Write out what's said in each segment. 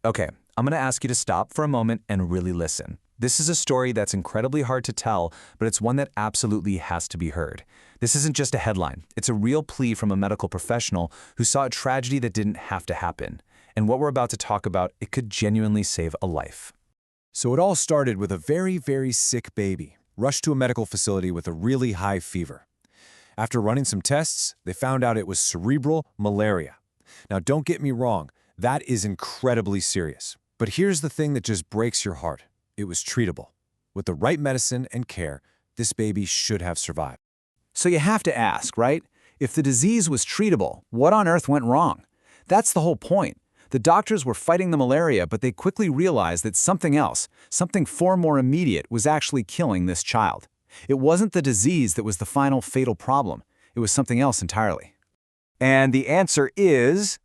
Okay, I'm going to ask you to stop for a moment and really listen. This is a story that's incredibly hard to tell, but it's one that absolutely has to be heard. This isn't just a headline. It's a real plea from a medical professional who saw a tragedy that didn't have to happen. And what we're about to talk about, it could genuinely save a life. So it all started with a very sick baby, rushed to a medical facility with a really high fever. After running some tests, they found out it was cerebral malaria. Now, don't get me wrong, that is incredibly serious. But here's the thing that just breaks your heart. It was treatable. With the right medicine and care, this baby should have survived. So you have to ask, right? If the disease was treatable, what on earth went wrong? That's the whole point. The doctors were fighting the malaria, but they quickly realized that something else, something far more immediate, was actually killing this child. It wasn't the disease that was the final fatal problem. It was something else entirely. And the answer is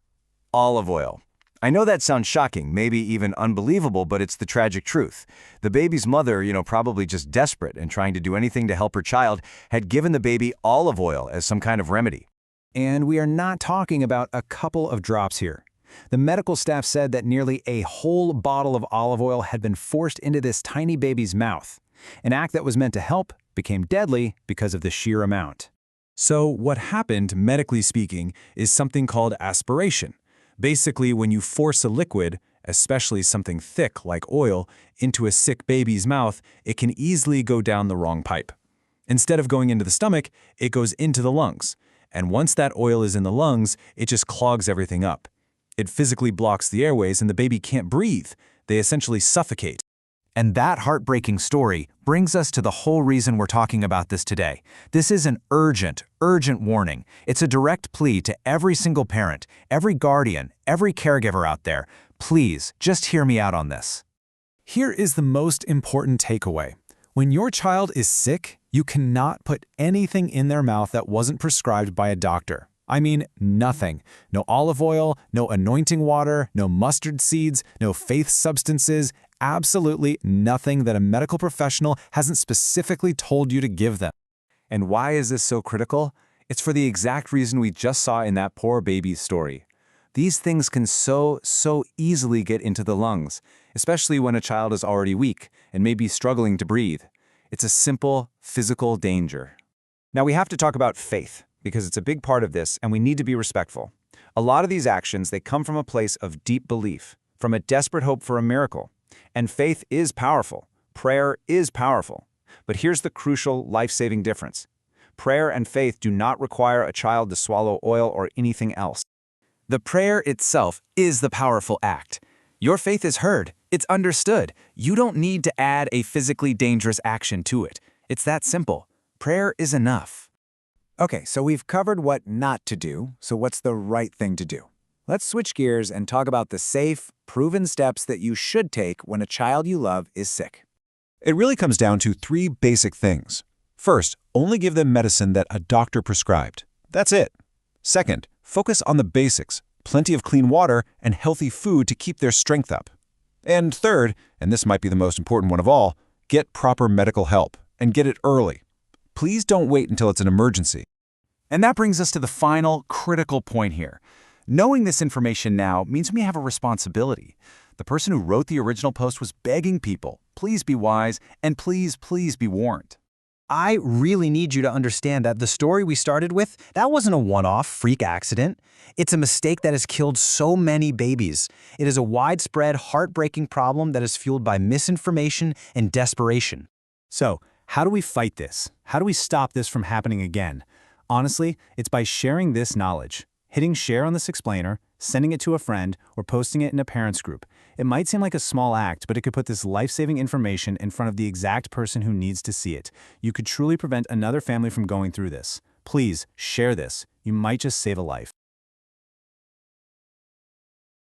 olive oil. I know that sounds shocking, maybe even unbelievable, but it's the tragic truth. The baby's mother, probably just desperate and trying to do anything to help her child, had given the baby olive oil as some kind of remedy. And we are not talking about a couple of drops here. The medical staff said that nearly a whole bottle of olive oil had been forced into this tiny baby's mouth. An act that was meant to help became deadly because of the sheer amount. So what happened, medically speaking, is something called aspiration. Basically, when you force a liquid, especially something thick like oil, into a sick baby's mouth, it can easily go down the wrong pipe. Instead of going into the stomach, it goes into the lungs. And once that oil is in the lungs, it just clogs everything up. It physically blocks the airways and the baby can't breathe. They essentially suffocate. And that heartbreaking story brings us to the whole reason we're talking about this today. This is an urgent warning. It's a direct plea to every single parent, every guardian, every caregiver out there. Please, just hear me out on this. Here is the most important takeaway. When your child is sick, you cannot put anything in their mouth that wasn't prescribed by a doctor. I mean, nothing. No olive oil, no anointing water, no mustard seeds, no faith substances, absolutely nothing that a medical professional hasn't specifically told you to give them. And why is this so critical? It's for the exact reason we just saw in that poor baby's story. These things can so easily get into the lungs, especially when a child is already weak and may be struggling to breathe. It's a simple physical danger. Now we have to talk about faith, because it's a big part of this and we need to be respectful. A lot of these actions, they come from a place of deep belief, from a desperate hope for a miracle. And faith is powerful. Prayer is powerful. But here's the crucial, life-saving difference. Prayer and faith do not require a child to swallow oil or anything else. The prayer itself is the powerful act. Your faith is heard. It's understood. You don't need to add a physically dangerous action to it. It's that simple. Prayer is enough. Okay, so we've covered what not to do, so what's the right thing to do? Let's switch gears and talk about the safe, proven steps that you should take when a child you love is sick. It really comes down to 3 basic things. First, only give them medicine that a doctor prescribed. That's it. Second, focus on the basics, plenty of clean water and healthy food to keep their strength up. And third, and this might be the most important one of all, get proper medical help and get it early. Please don't wait until it's an emergency. And that brings us to the final critical point here. Knowing this information now means we have a responsibility. The person who wrote the original post was begging people, please be wise and please be warned. I really need you to understand that the story we started with, that wasn't a one-off freak accident. It's a mistake that has killed so many babies. It is a widespread, heartbreaking problem that is fueled by misinformation and desperation. So, how do we fight this? How do we stop this from happening again? Honestly, it's by sharing this knowledge. Hitting share on this explainer, sending it to a friend, or posting it in a parents group. It might seem like a small act, but it could put this life-saving information in front of the exact person who needs to see it. You could truly prevent another family from going through this. Please, share this. You might just save a life.